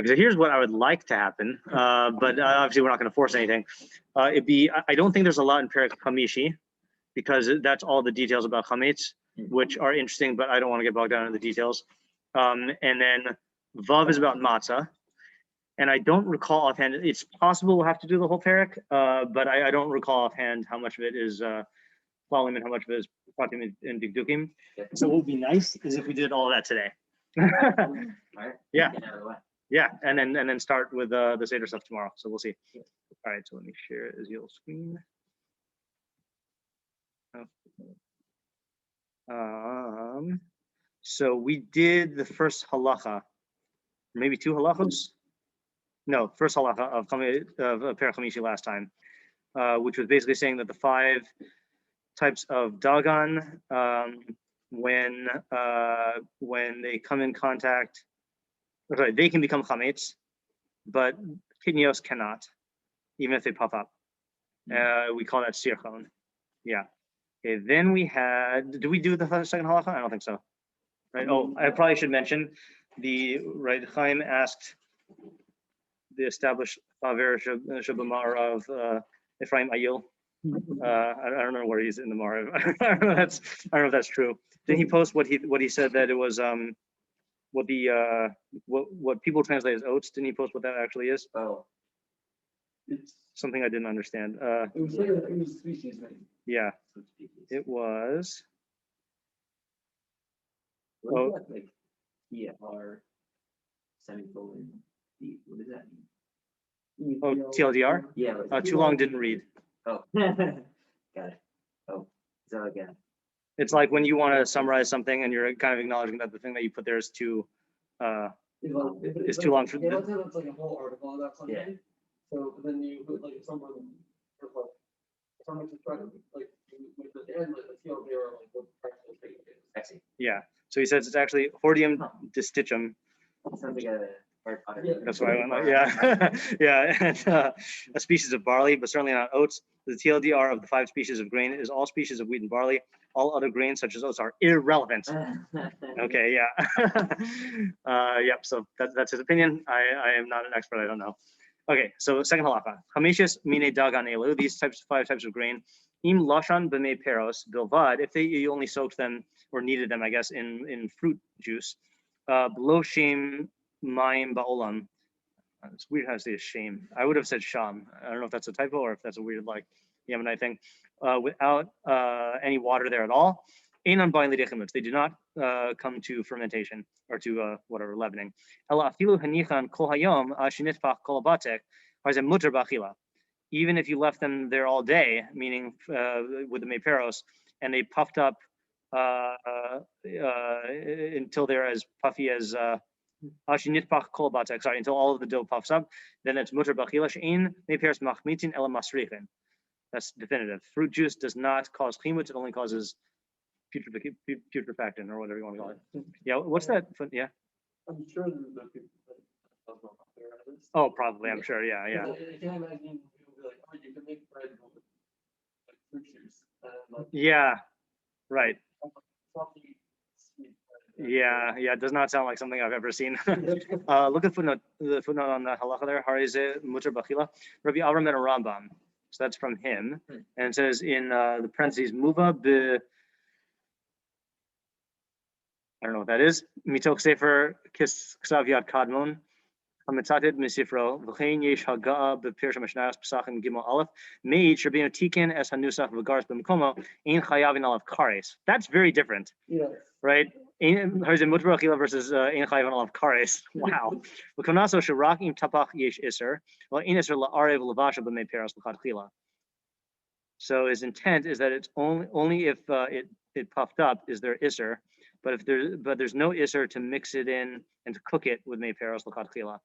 Okay, so here's what I would like to happen, but obviously we're not going to force anything. I don't think there's a lot in Perek Hamishi, because that's all the details about chametz, which are interesting, but I don't want to get bogged down in the details. And then Vav is about matzah, and I don't recall offhand. It's possible we'll have to do the whole Perek, but I don't recall offhand how much of it is Klalim and how much of it is Pratim and Dikdukim. So what would be nice is if we did all of that today. Yeah. Yeah, and then start with the seder stuff tomorrow. So we'll see. All right, so let me share Israel's screen. So we did the first halacha, maybe two halachos. No, first halacha of Perek Hamishi last time, which was basically saying that the 5 types of dagan, when they come in contact. Sorry, they can become chametz, but kidneys cannot, even if they puff up. We call that sirchon. Yeah. Okay, then we had, did we do the second halacha? I don't think so. Right. Oh, I probably should mention Chaim asked the established Chaver Shabamar of Ephraim Ayil. I don't know where he's in the Mar. I don't know if that's true. Did he post what he said that it was what people translate as oats? Didn't he post what that actually is? Oh, it's something I didn't understand. it was a species name. Yeah, it was. What is that, like TR semicolon D? What does that mean? Oh, TLDR? Yeah. Too long didn't read. Oh, got it. Oh, so again. It's like when you want to summarize something and you're kind of acknowledging that the thing that you put there is too is too long for. Yeah, let's say that's like a whole article about something. Yeah. So then you put like someone just trying to like with the end like the TLDR like what practical thing it is. I see. Yeah. So he says it's actually Hordeum distichum. Sounds like a Yeah. That's why I went like, yeah. Yeah. And, a species of barley, but certainly not oats. The TLDR of the 5 species of grain is all species of wheat and barley. All other grains such as oats are irrelevant. Okay, yeah. Yep, so that's his opinion. I am not an expert, I don't know. Okay, so second halacha. Chamishis mine dagan elu, these 5 types of grain. Im lashan b'mei peros bilvad, if you only soaked them or needed them, I guess, in fruit juice. Bloshim mayim ba'olam. It's weird how to say shame. I would have said sham. I don't know if that's a typo or if that's a weird like Yemenite thing. Without any water there at all. Einan ba'in lidechimutz. They do not come to fermentation or to whatever leavening. Ela afilu hanichan kol hayom shinitpach kol batek harzem muter b'achila. Even if you left them there all day, meaning with the meperos, and they puffed up until they're as puffy as until all of the dough puffs up, then it's muter b'achila she'in meperos machmitin ela masrichin. That's definitive. Fruit juice does not cause chimut; it only causes putrefactant or whatever you want to call it. Yeah, what's that? Yeah. I'm sure there's no people that don't know this. Oh, probably. I'm sure. Yeah. I can't imagine people be like, oh, you can make bread with like fruit juice. Like, yeah. Right. fluffy, sweet bread. Yeah. It does not sound like something I've ever seen. Look at the footnote on that halacha there. Harize muter b'achila. Rabbi Avram and Rambam. So that's from him, and it says in the parentheses, "Muva be." I don't know what that is. Mitok sefer ksav yad kadmon. Hamitzated misifro. V'chein yesh haga'a b'pirsha mishnayos pesachim gimel aleph. Meid shabino tikin es hanusach v'garis b'mkomo ein chayavin aleph kares. That's very different. Yeah. Right? Harzim muter b'achila versus ein chayavin aleph kares. Wow. V'konaso shirak im tapach yesh iser. Well, ein iser la'arev levasha b'mei peras l'chadchila. So his intent is that it's only if it puffed up is there iser, but there's no iser to mix it in and to cook it with mei peros l'chadchila.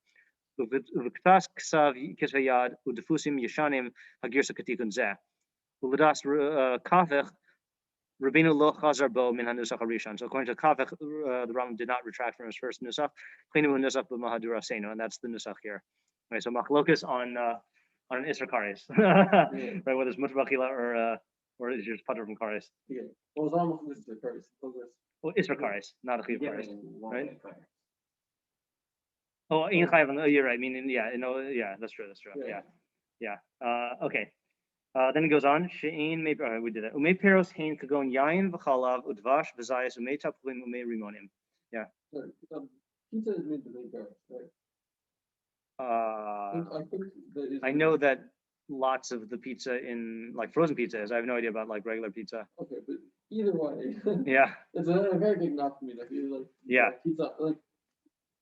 V'ktas ksav kisvei yad u'defusim yeshanim hagirsa katikun zeh. U'ledas kafech Rabbeinu lo chazar bo min hanusach harishon. So according to Kafech, the Rambam did not retract from his first nusach. Klinu nusach b'mahadura seino, and that's the nusach here. Okay, so machlokas on an Isra Kares, right? Whether it's mutter b'achila or is just putter from Kares. Yeah. Well, it's almost the Kares. Well, Isra Kares, not a Chiv Kares, right? Oh, in chayv. You're right. I mean, yeah, no, yeah, that's true. That's true. Yeah. Yeah. Okay. Then it goes on. She'ein me. We did it. Umei peros hein kagon yain v'chalav udvash v'zayis umei taplim umei rimonim. Yeah. Sorry, pizza is made with main parents, right? I think that is. I know that lots of the pizza in like frozen pizza is. I have no idea about like regular pizza. Okay, but either way. Yeah. It's a very big knock for me. Like, like Yeah. Pizza, like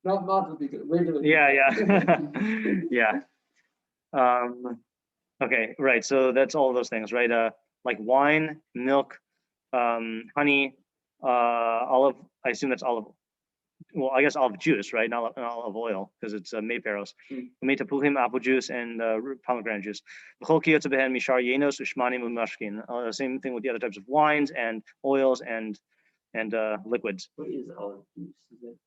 not the pizza, regular. Yeah. Yeah. Okay. Right. So that's all of those things, right? Like wine, milk, honey, olive. I assume that's olive. Well, I guess olive juice, right? Not olive oil, because it's mayperos. Metapulim, apple juice, and pomegranate juice. Same thing with the other types of wines and oils and liquids. What is olive juice? Is it?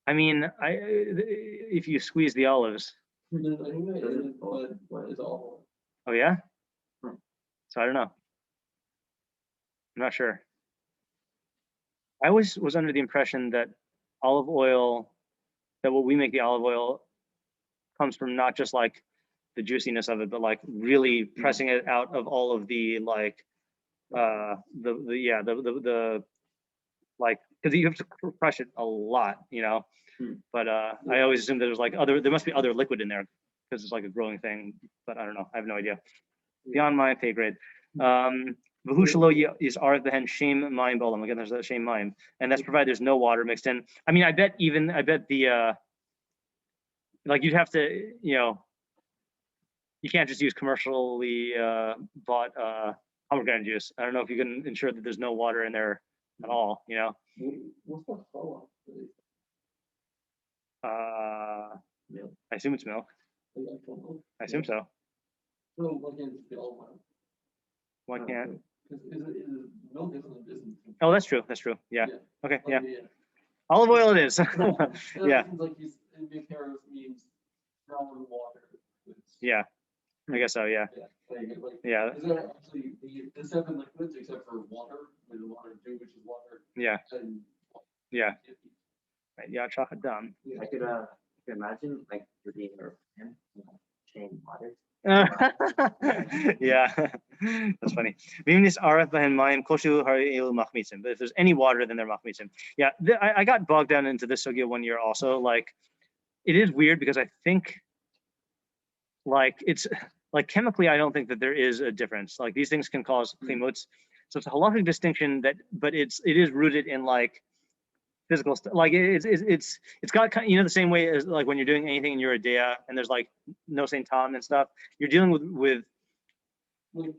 I mean, if you squeeze the olives. I think that is, but what is all? Oh yeah. Hmm. So I don't know. I'm not sure. I always was under the impression that olive oil, that what we make the olive oil comes from not just like the juiciness of it, but like really pressing it out of all of the like the like, because you have to crush it a lot, you know. But I always assumed that there's like there must be other liquid in there because it's like a growing thing, but I don't know. I have no idea. Beyond my pay grade. Is arvehen shame mime bolam. Again, there's that shame mime, and that's provided there's no water mixed in. I mean, I bet the like you'd have to, you know, you can't just use commercially bought pomegranate juice. I don't know if you can ensure that there's no water in there at all, you know. What's the challah? Milk. I assume it's milk. I assume so. So why can't it just be olive oil? Why can't? Because milk isn't. Oh, that's true. That's true. Yeah. Okay. Yeah. Yeah. Olive oil it is. Yeah. Yeah. Like Bekius means brown water. Yeah. I guess so. Yeah. Yeah. Is there actually the 7 liquids except for water, with the water too, which is water. Yeah. And Yeah. Right. Yeah. Chocolate done. I could imagine like you're being your hand, chain water. Yeah, that's funny. But if there's any water, then they're machmitzim. Yeah, I got bogged down into this sugya one year also. Like, it is weird because I think, like, it's like chemically, I don't think that there is a difference. Like, these things can cause chlimutz. So it's a halachic distinction but it is rooted in like physical stuff. Like it's got kind of, you know, the same way as like when you're doing anything in your idea and there's like no Saint Tom and stuff, you're dealing with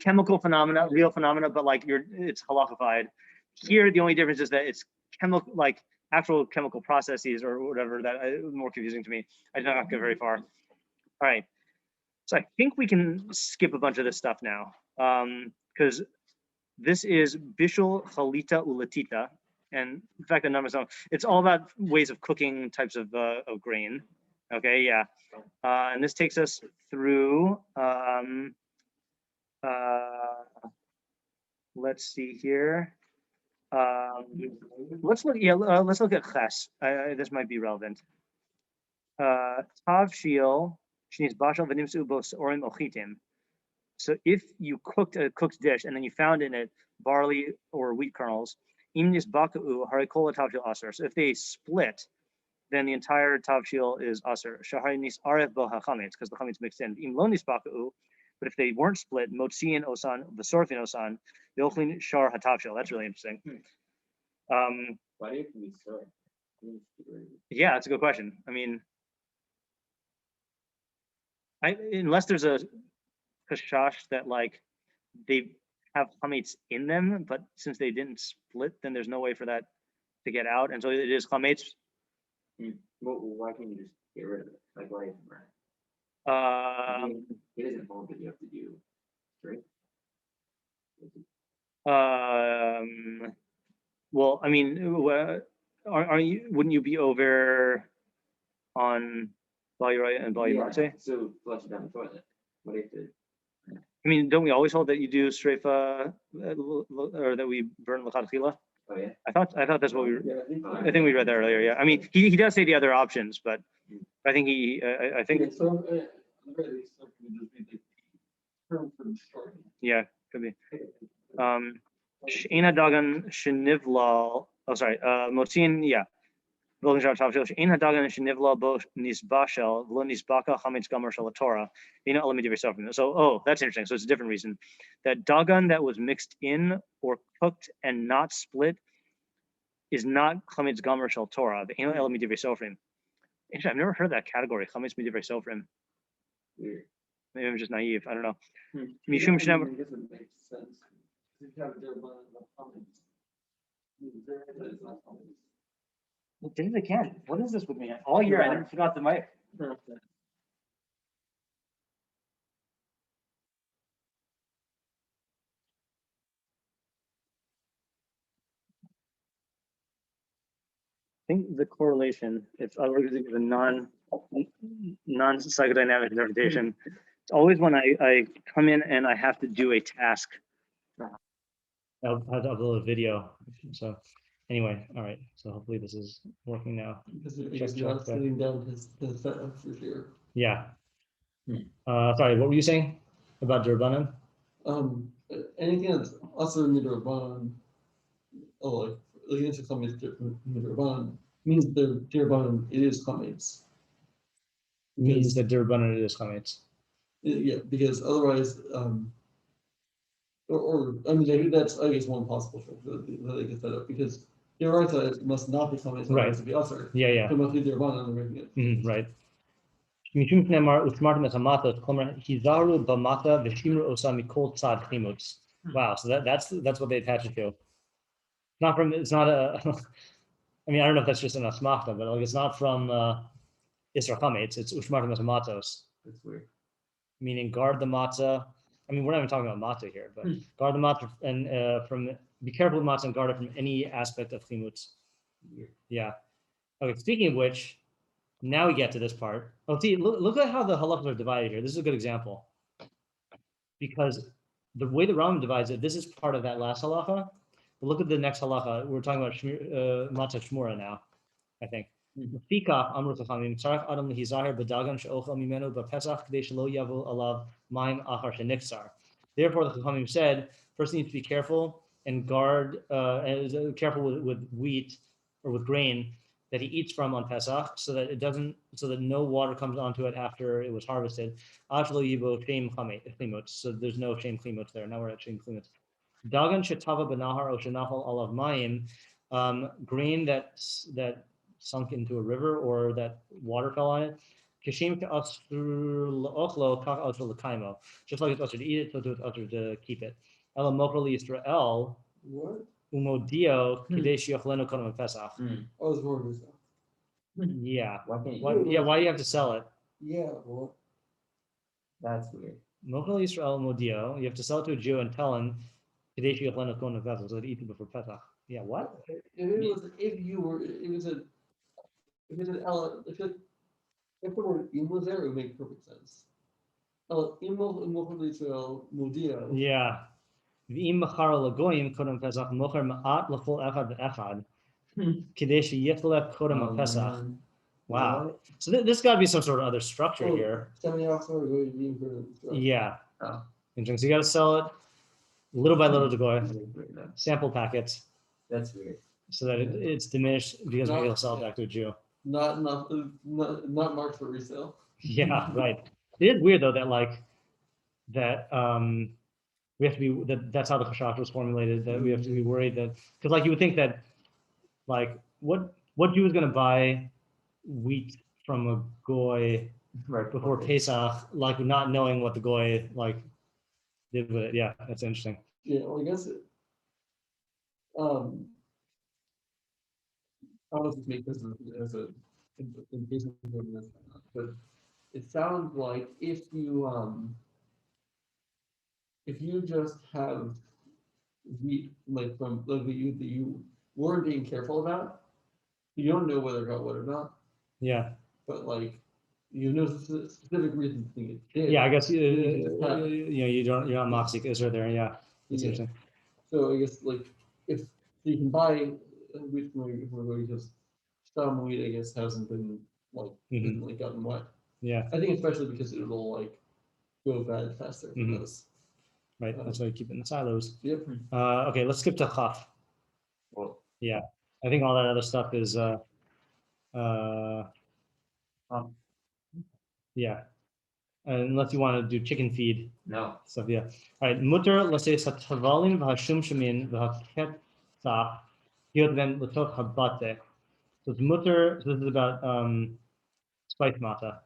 chemical phenomena, real phenomena, but like it's halachified. Here the only difference is that it's chemical, like actual chemical processes or whatever. That is more confusing to me. I did not go very far. All right, so I think we can skip a bunch of this stuff now, because this is bishul chalita ulatita. And in fact, the numbers are, it's all about ways of cooking types of grain. Okay, yeah. And this takes us through, let's see here. Let's look at ches. This might be relevant. Tav shiel, shnis bashal v'nimsu bos orim ochitim. So if you cooked a cooked dish and then you found in it barley or wheat kernels, so if they split, then the entire tavshil is aser. Because the chametz mixed in. But if they weren't split, motzi and osan, the sorfin osan, the ochlin shar hatavshil. That's really interesting. Why do you have to be sore? Yeah, that's a good question. I mean, unless there's a kashash that like they have chametz in them, but since they didn't split, then there's no way for that to get out, and so it is chametz. Well, why can't you just get rid of it? Like, why? It isn't home that you have to do, right? Well, I mean, are you? Wouldn't you be over on Baluraya and Balumatse? So flush it down the toilet. What do you have to? I mean, don't we always hold that you do streifa, or that we burn l'chadchila? Oh yeah. I thought that's what we. Yeah, I think we read that earlier. Yeah. I mean, he does say the other options, but I think he. I think. Okay, so, really, so can we just be the term for the short? Yeah, could be. She'ena dagan shenivla. Oh, sorry. Motzin. Yeah. So, oh, that's interesting. So it's a different reason. That dagan that was mixed in or cooked and not split is not chametz gamer shel Torah. The eno elam midivrei sofrim. Actually, I've never heard that category. Chametz midivrei sofrim. Weird. Maybe I'm just naive. I don't know. Mishum Shnei. I guess it makes sense. If you have a derban of comments, there is not comments. Well, did it again. What is this with me? All year I never forgot the mic. I think the correlation, if I were to give a non-psychodynamic interpretation, it's always when I come in and I have to do a task. I'll have to upload a video. So anyway, all right. So hopefully this is working now. Because you're not sitting down to set up for sure. Yeah. Sorry, what were you saying about Durbanan? Anything that's also Midrabanan, or like into comments Midrabanan, means the Dirbanan it is comments. Means that Durbanan is comments. Yeah, because otherwise, or I mean, that's I guess one possible that they can set up because Deraita must not be comments, Right. to be usher. Yeah, yeah. So it must be Dirbanan and making it. Right. Wow, so that's what they attach it to. Not from. It's not a. I mean, I don't know if that's just an asmachta, but like it's not from Isra Chametz. It's ushmartim es matzos. That's weird. Meaning guard the matzah. I mean, we're not even talking about matzah here, but guard the matzah and from be careful with matzah and guard it from any aspect of chimutz. Yeah. Okay. Speaking of which, now we get to this part. Oh, see, look at how the halachos are divided here. This is a good example because the way the Rambam divides it, this is part of that last halacha. But look at the next halacha. We're talking about matzah shmura now, I think. Fikach amru chachamim tzarich adam lehizaher b'dagan she'ochel mimenu b'pesach k'dei shelo yavo alav mayim achar sheniktzar. Therefore, the chachamim said, first you need to be careful and guard, careful with wheat or with grain that he eats from on Pesach, so that no water comes onto it after it was harvested. Ashlo yibo shem chimutz. So there's no shem chimutz there. Now we're at shem chimutz. Dagan shetava b'nahar o shenachal alav mayim, grain that sunk into a river or that water fell on it. Kishim just like it's usher to eat it, so it's usher to keep it. Ela mokra Yisrael. What? Umodio kidesh yochlenu kodem Pesach. I was wrong with that. Yeah. Why can't you? Why do you have to sell it? Yeah, well, That's weird. Mokra Yisrael modio. You have to sell it to a Jew and tell him kidesh yochlenu kodem Pesach, so that eat it before Pesach. Yeah. What? If the word im was there, it would make perfect sense. Yeah. V'im machar lagoyim kodem Pesach mocher ma'at l'chol echad v'echad kidesh yichlep kodem Pesach. Wow. So this got to be some sort of other structure here. Yeah. Oh. Interesting. So you got to sell it little by little to go sample packets. That's weird. So that it's diminished because we're going to sell it back to a Jew. Not marked for resale. Yeah, right. It is weird though that we have to be that's how the chashash was formulated. That we have to be worried that because like you would think that like what Jew is going to buy wheat from a goy Right before Pesach, like not knowing what the goy like did with it. Yeah, that's interesting. Yeah, well, I guess it. I don't know if make this as a indication of this, but it sounds like if you just have wheat like from like that you weren't being careful about, you don't know whether it got what or not. Yeah. But like you know specific reasons to think it did. Yeah, I guess you're not moxic, is there? Yeah, that's interesting. So I guess like if you can buy wheat from where you just some wheat, I guess hasn't been like Mhm. isn't like gotten wet. Yeah, I think especially because it'll like go bad faster. Mhm. Than those. right. That's why you keep it in the silos. Yep. Okay, let's skip to chaf. Well, Yeah, I think all that other stuff is yeah. Unless you want to do chicken feed no. stuff, yeah. All right, mutter l'seis hatavalim v'hashum shemin v'haketzach yod ben l'toch habate. So it's mutter. So this is about spice matzah.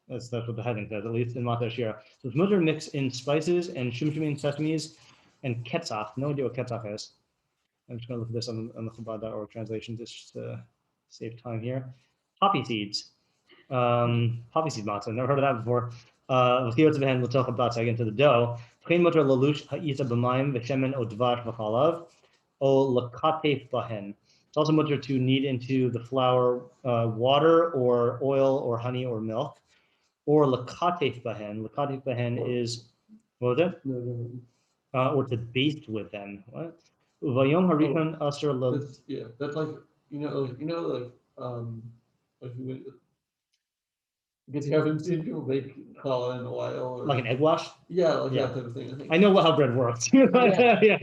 That's what the heading says, at least in Matzah Shira. So it's mutter mixed in spices and shumshumin sesames and ketzach. No idea what ketzach is. I'm just going to look at this on the Chabad.org translation just to save time here. Poppy seeds. Poppy seed matzah. Never heard of that before. Get into the dough. It's also mutter to knead into the flour water or oil or honey or milk. Or lakatef bahen. Lakatef bahen is, what was it? Or to baste with them. What? Uvayom harishon asher lo. That's like like because you haven't seen people make challah in a while. Or, Like an egg wash? Yeah, like Yeah. that type of thing. I think. I know how bread works. Yeah. yeah.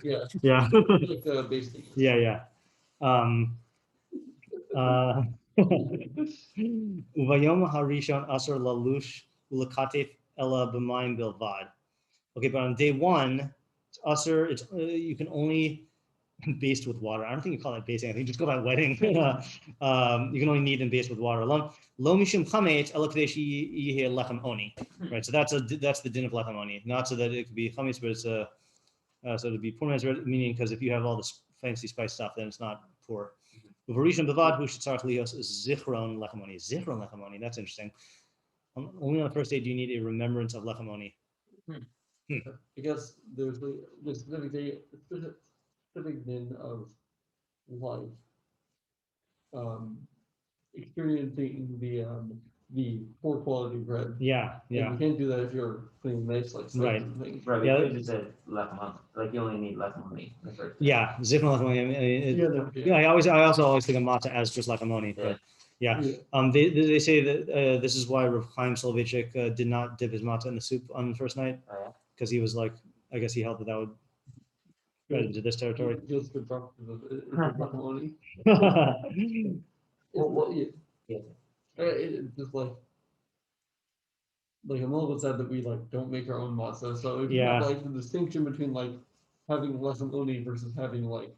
Yeah. Yeah. Like basically. Yeah, yeah. Uvayom harishon asher lalush ulakatef ela b'mayim bilvad. Okay, but on day one, it's asher. It's you can only baste with water. I don't think you call that basting. I think you just go by wetting. You can only knead and baste with water. Lo mishum chametz ela kadesh yiheh lechem oni. Right. So that's the din of lechem oni. Not so that it could be chametz, but it's so it'd be poor man's bread, meaning because if you have all this fancy spice stuff, then it's not poor. Uvarishon bavad hu shetzarach lios zichron lechem oni. Zichron lechem oni. That's interesting. Only on the first day do you need a remembrance of lechem oni. Because there's the specific day, specific din of like experiencing the poor quality bread. Yeah, And yeah. you can't do that if you're putting nice like spices Right. and things. Right, Yeah. you just said lechem, like you only need lechem only. Yeah, zichron lechem oni. I mean, Yeah. I also always think of matzah as just lechem oni, but yeah. They say that this is why Rav Chaim Soloveitchik did not dip his matzah in the soup on the first night, because he was like, I guess he held that would get into this territory. Feels good talk to lechem only. It's just like I'm a little bit sad that we like don't make our own matzah. So if you have like the distinction between like having lechem oni versus having like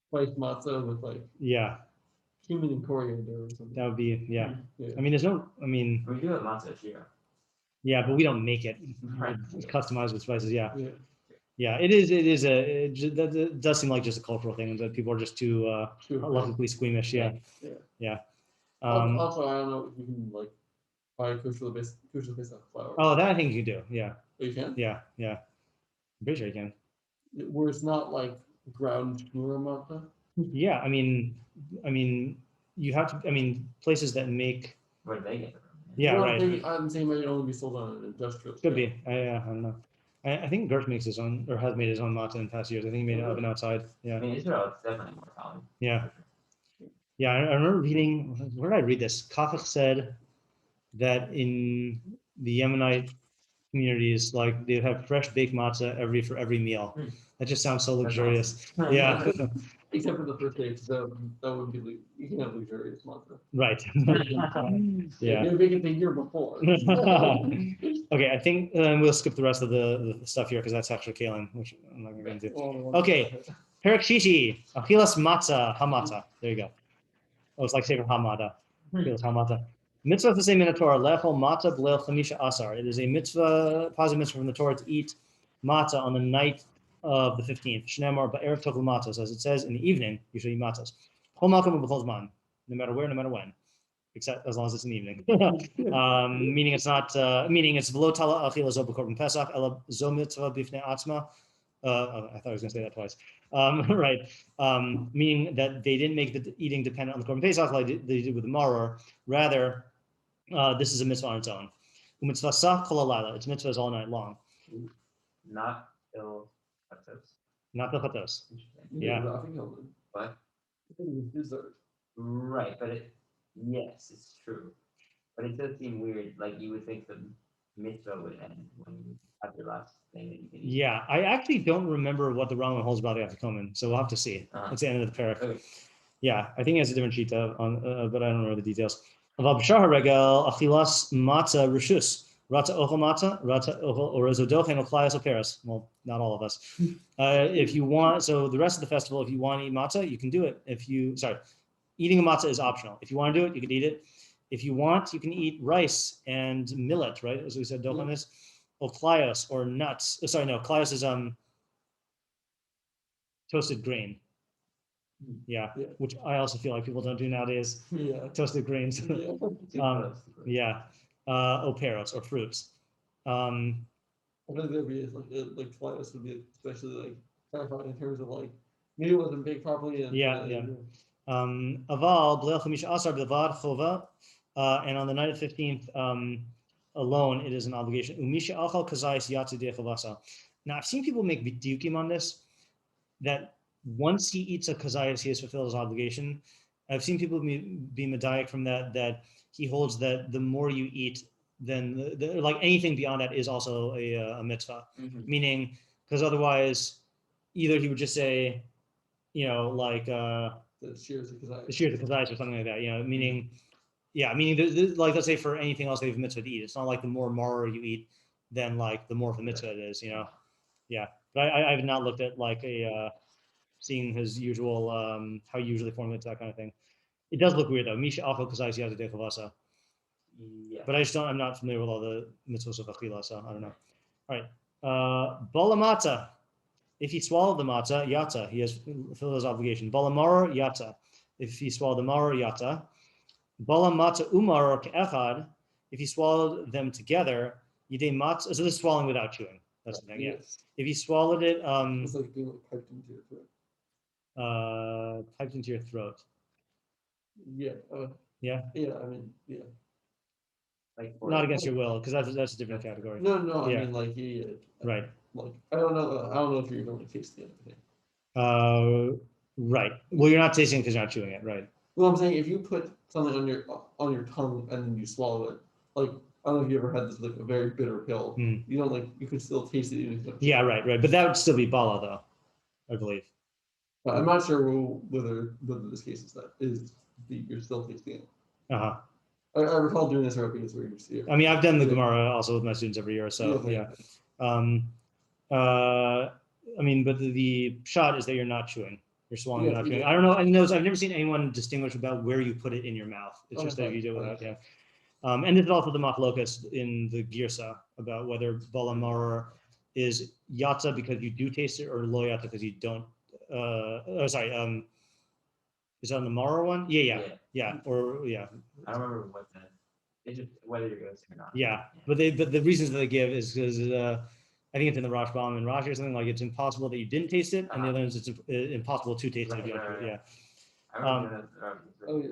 spiced matzah with like cumin and coriander or something. That would be I mean, we do have matzah shira. Yeah, but we don't make it. Right. It's customized with spices. Yeah. It does seem like just a cultural thing that people are just too luckily squeamish. Yeah. Also, I don't know if you can like buy kosher based on flour. Oh, that I think you do. Yeah. Oh, you can? Yeah. I'm pretty sure you can. Where it's not like ground shiur matzah. Yeah, I mean, you have to. I mean, places that make. Where do they get it from? Yeah, right. I'm saying it only be sold on an industrial. Could be. I don't know. I think Gersh makes his own, or has made his own matzah in past years. I think he made it oven outside. Yeah. I mean, Israel, it's definitely more common. Yeah. Yeah, I remember reading. Where did I read this? Kafach said that in the Yemenite communities, like they have fresh baked matzah for every meal. That just sounds so luxurious. Awesome. Yeah. Except for the first day, that would be you can have luxurious matzah. Right. Yeah. You're making the year before. Okay, I think we'll skip the rest of the stuff here because that's extra kalim, which I'm not going to do. Okay, Perak Shishi, Achilas Matzah, Hamatzah. There you go. Oh, it's like Sefer Hamada. Achilas Hamata. Mitzvah is the same in the Torah. Lechol matzah b'leil chamisha asar. It is a mitzvah, positive mitzvah from the Torah to eat matzah on the night of the 15th. Shneimar ba'erev tochel matzahs, as it says in the evening, you should eat matzahs. Chol malkom b'chol zman, no matter where, no matter when, except as long as it's in the evening. Meaning it's not. Meaning it's v'lo tala achila zo b'korban pesach ela zo mitzvah b'fnei atzma. I thought I was going to say that twice. Right. Meaning that they didn't make the eating dependent on the korban pesach like they did with the maror. Rather, this is a mitzvah on its own. Mitzvah sach kol halayla. Its mitzvah is all night long. Not hilchos. Not hilchos. Yeah. What? Right, but Yes, it's true. But it does seem weird. Like you would think the mitzvah would end when you have your last thing that you can eat. Yeah, I actually don't remember what the Rambam holds about the afikomen, so we'll have to see. It's the end of the parak. Okay. Yeah, I think he has a different shita on, but I don't know the details. Avav b'shahar regel achilas matzah rishus. Rata ochel matzah, rata ochel orezodochen oklayas operas. Well, not all of us. If you want, so the rest of the festival, if you want to eat matzah, you can do it. Eating a matzah is optional. If you want to do it, you can eat it. If you want, you can eat rice and millet, right? As we said, dochen is, or klayos or nuts. Sorry, no, klayos is toasted grain. Yeah, which I also feel like people don't do nowadays. Yeah. Toasted grains. Operos or fruits. I think that'd be like Flightless would be especially like terrifying in terms of like maybe it wasn't baked properly. And, Aval b'leil chamisha asar b'levad chova, and on the night of 15th alone, it is an obligation. Umisha achal kazayis yatsu de'chavasa. Now I've seen people make b'diukim on this, that once he eats a kazayis, he has fulfilled his obligation. I've seen people be medayik from that he holds that the more you eat, then like anything beyond that is also a mitzvah. Meaning, because otherwise, either he would just say, like the shiur the kazayis or something like that. Meaning, like let's say for anything else, they have a mitzvah to eat. It's not like the more maror you eat, then like the more of a mitzvah it is. Yeah. But I have not looked at like seeing his usual how he usually formulates that kind of thing. It does look weird though. Misha achal kazayis yata dechavasa. Yeah. But I'm not familiar with all the mitzvahs of achila, so I don't know. All right. Bala matzah. If he swallowed the matzah, yata, he has fulfilled his obligation. Bala maror, yata. If he swallowed the maror, yata. Bala matzah umar ke'echad. If he swallowed them together, yidei matzah. So this is swallowing without chewing. That's the thing. Yeah. Yes. If he swallowed it, it's like being piped into your throat. Piped into your throat. Yeah. Yeah. Yeah. I mean, yeah. Like not against your will, because that's a different category. No. I mean, like right. Like I don't know if you're going to taste the other thing. Right. Well, you're not tasting because you're not chewing it, right? Well, I'm saying if you put something on your tongue and then you swallow it, like I don't know if you ever had this like a very bitter pill. You don't like you could still taste it. Even yeah, right. But that would still be bala though, I believe. But I'm not sure whether this case is you're still tasting it. I recall doing this in Bekius where you see it. I mean, I've done the Gemara also with my students every year, so yeah. I mean, but the shot is that you're not chewing. You're swallowing without chewing. I don't know. I've never seen anyone distinguish about where you put it in your mouth. It's just that you do it without. Yeah. And it's also the machlokas in the girsa about whether bala maror is yatsa because you do taste it or lo yatsa because you don't. Is that on the maror one? Yeah. Or yeah. I don't remember what that. It's just whether you're going to say or not. Yeah. But the reasons that they give is because I think it's in the Rashbam and Rashi or something like it's impossible that you didn't taste it, and the other ones it's impossible to taste it if you don't taste it. Yeah. I remember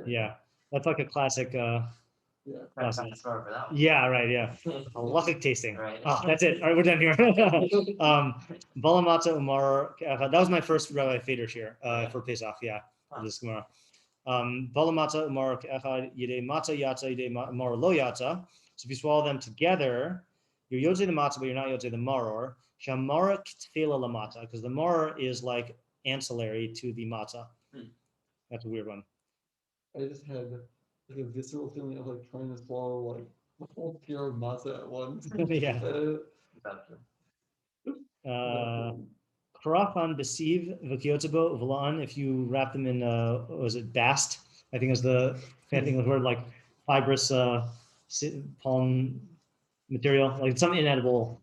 yeah. That's like a classic. Classic. Yeah, right. Yeah. Halachic tasting. Right. Oh, that's it. All right, we're done here. Bala matzah umar. That was my first Rabbi Feder shir for Pesach. Yeah. This Gemara. Bala matzah umar echad yidei matzah yatsa yidei maror lo yatsa. So if you swallow them together, you're yotzei the matzah, but you're not yotzei the maror. Shamara ktfela la matzah, because the maror is like ancillary to the matzah. That's a weird one. I just had like a visceral feeling of like trying to swallow like the whole pure matzah at once. Yeah. Karafan besiv v'kiyotzebo v'lan. If you wrap them in was it bast? I think is the word, like fibrous palm material, like some inedible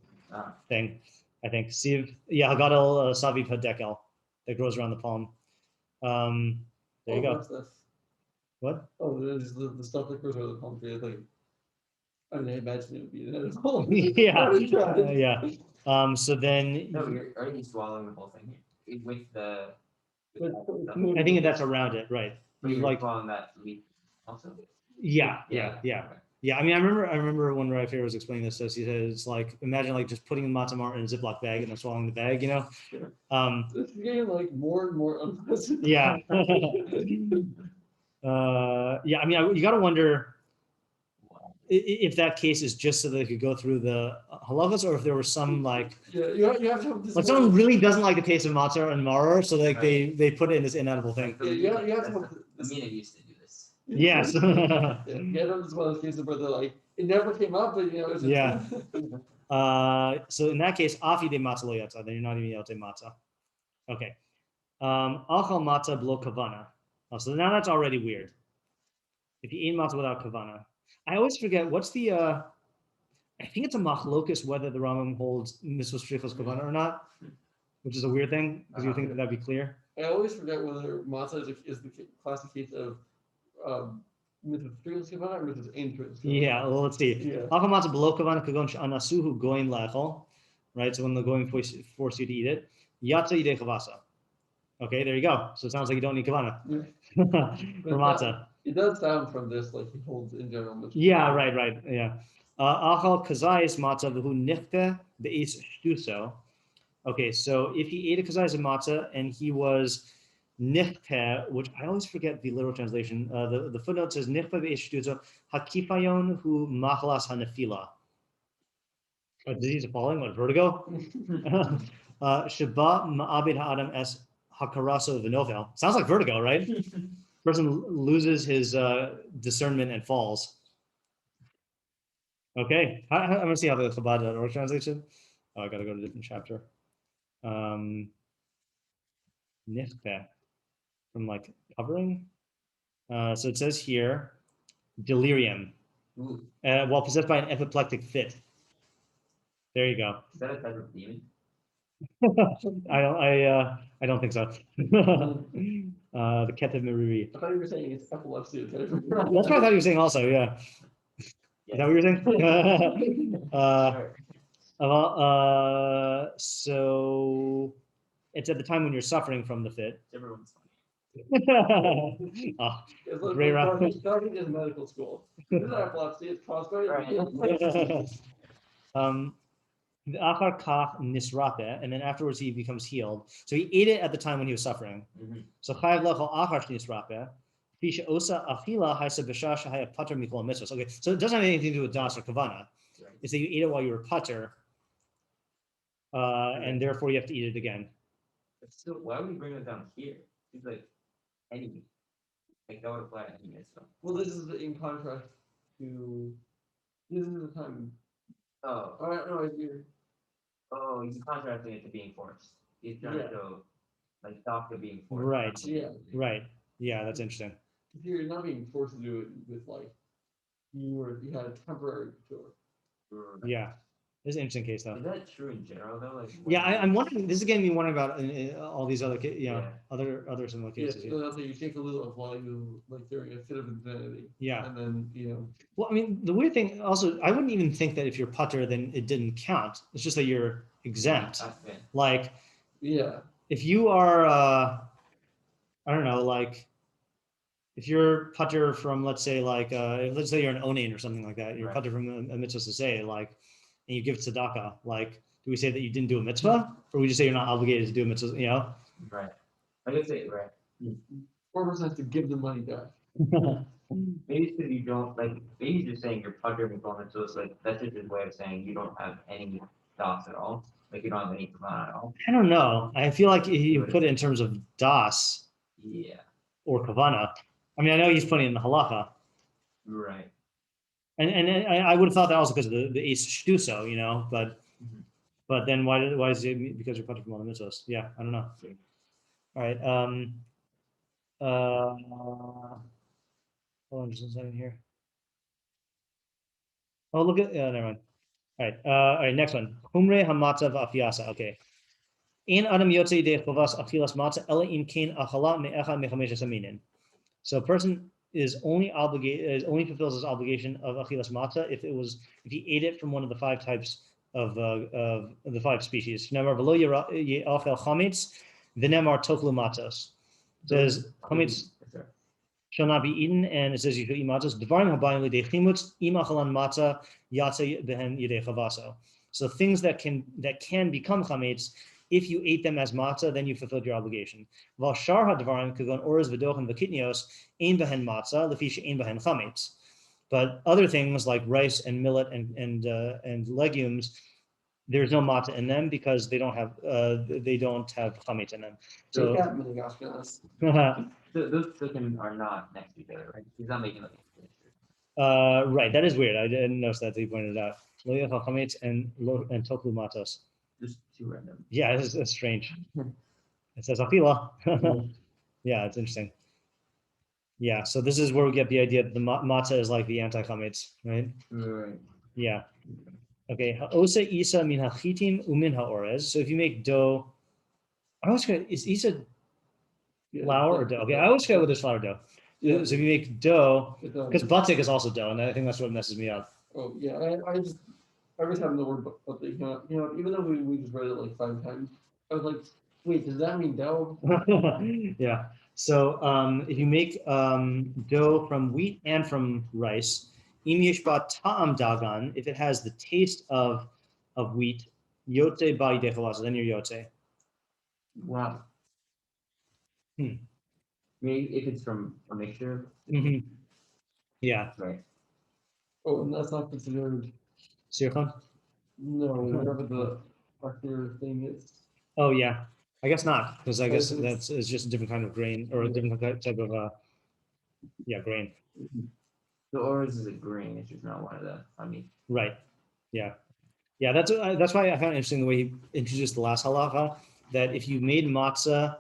thing. I think siv. Yeah, hagadol saviv hadekel that grows around the palm. There you go. What? Oh, there's the stuff that grows around the palm tree. Like, I mean, I imagine it would be inedible. Yeah. So then. No, you're already swallowing the whole thing with the. I think that's around it, right? But you're like swallowing that leaf also. Yeah. I mean, I remember when Rabbi Fair was explaining this. So he said it's like imagine like just putting the matzah maror in a Ziploc bag and then swallowing the bag, Sure. It's getting like more and more unpleasant. Yeah. Yeah, I mean, you got to wonder if that case is just so they could go through the halachos, or if there was some like, you have to have this. like someone really doesn't like the taste of matzah and maror, so like they put it in this inedible thing. You have to have the mina used to do this. Yes. That was one of those cases where they're like, it never came up, but it was just Yeah. So in that case, afi de matzah lo yatsa, then you're not even yote matzah. Okay. Achal matzah blo kavana. So now that's already weird. If you eat matzah without kavana, I always forget what's the. I think it's a machlokus whether the Rambam holds mitzvah shrichos kavana or not, which is a weird thing because you think that'd be clear. I always forget whether matzah is the classic case of mitzvah shrichos kavana or mitzvah ein shrichos kavana. Yeah, well, let's see. Achal matzah below kavana kagon anasuhu goin lechol, right? So when the going force you to eat it, yatsa yidei chavasa. Okay, there you go. So it sounds like you don't need kavana for matzah. It does sound from this like he holds in general. Yeah, right. Yeah. Achal kazayis matzah v'hu nichte be'is shtuso. Okay, so if he ate a kazayis of matzah and he was nichte, which I always forget the literal translation. The footnote says nichte be'is shtuso hakifayon hu machalas hanefila. Disease of falling, what, vertigo? Sheba ma'abid ha'adam es hakaraso v'nofel. Sounds like vertigo, right? Person loses his discernment and falls. Okay, I'm gonna see how the Chabad.org translation. Oh, I gotta go to a different chapter. Nichte, from like covering. So it says here, delirium, while possessed by an apoplectic fit. There you go. Is that a type of demon? I don't think so. The Ketev Meriri. I thought you were saying it's epilepsy. That's what I thought you were saying also, yeah. Is that what you were saying? So it's at the time when you're suffering from the fit. Everyone's funny. Starting in medical school. This is epilepsy, it's caused by the achar kach nisrape, and then afterwards he becomes healed. So he ate it at the time when he was suffering. So chayav lechol achar nisrape. Okay, so it doesn't have anything to do with das or kavana. It's that you ate it while you were pater, and therefore you have to eat it again. But still, why would we bring it down here? It's like any, like that would apply to any mitzvah. Well, this is in contrast to this is the time. Oh, no, he's contrasting it to being forced. He's trying to show like doctor being forced. Right. Right. Yeah, that's interesting. You're not being forced to do it with like you had a temporary cure. Yeah, this is an interesting case though. Is that true in general though? Like, yeah, I'm wondering. This is getting me wondering about all these other, other similar cases. So that's like you take a little of while you like during a fit of insanity. Yeah, and then Well, I mean, the weird thing also, I wouldn't even think that if you're pater, then it didn't count. It's just that you're exempt. Like, if you are, I don't know, like. If you're pater from, let's say, like, let's say you're an onain or something like that, you're pater from a mitzvah to say, like, and you give tzedakah, like, do we say that you didn't do a mitzvah, or we just say you're not obligated to do a mitzvah? Right. I would say Or person has to give the money back. Maybe because you don't like. Maybe you're just saying you're pater from mitzvah, so like that's just his way of saying you don't have any das at all. Like you don't have any kavana at all. I don't know. I feel like you put it in terms of das. Yeah. Or kavana. I mean, I know he's putting it in the halacha. Right. And I would have thought that also because of the ace shtuso, but then why is it because you're pater from all the mitzvahs? Yeah, I don't know. All right. Hold on just a second here. Oh, look at never mind. All right, next one. Humre hamatzah v'afiasa. Okay. In adam yotze de chavas achilas matzah ela in kain achala me'echad mechamesh saminin. So a person is only fulfills his obligation of achilas matzah if he ate it from one of the 5 types of the 5 species. Nemar v'lo yachel chametz v'nemar toklu matzos. It says chametz shall not be eaten, and it says you should eat matzos. Devarim habayim l'dei chimutz im achalan matzah yatsa behen yidei chavaso. So things that can become chametz If you ate them as matzah, then you fulfilled your obligation. But other things like rice and millet and legumes, there's no matzah in them because they don't have chametz in them. So Those chicken are not next to each other, right? He's not making like. right, that is weird. I didn't notice that he pointed it out. Lo yachal chametz and toklu matzos. Just too random. Yeah, that's strange. It says afila. Yeah, it's interesting. Yeah, so this is where we get the idea that the matzah is like the anti-chametz, right? Right. Yeah. Okay. Ha'osa isa min hachitim umin haorez. So if you make dough, I always forget, is isa flour or dough? Okay, I always forget whether it's flour or dough. Yeah. So if you make dough, because Because batik is also dough, and I think that's what messes me up. oh yeah, I just every time the word batik came out, even though we just read it like 5 times, I was like, wait, does that mean dough? Yeah. So if you make dough from wheat and from rice, im yesh ba ta'am dagan, if it has the taste of wheat, yotze ba yidei chavasa, then you're yotze. Wow. Maybe if it's from a mixture. Mm-hmm. Yeah. Right. Oh, and that's not considered. Sircon? No, whatever the particular thing is. Oh yeah. I guess not, because I guess It's- it's just a different kind of grain or a different type of grain. The orez is a grain. It's just not one of the. I mean. Right. Yeah. Yeah. That's why I found it interesting the way he introduced the last halacha, that if you made matzah,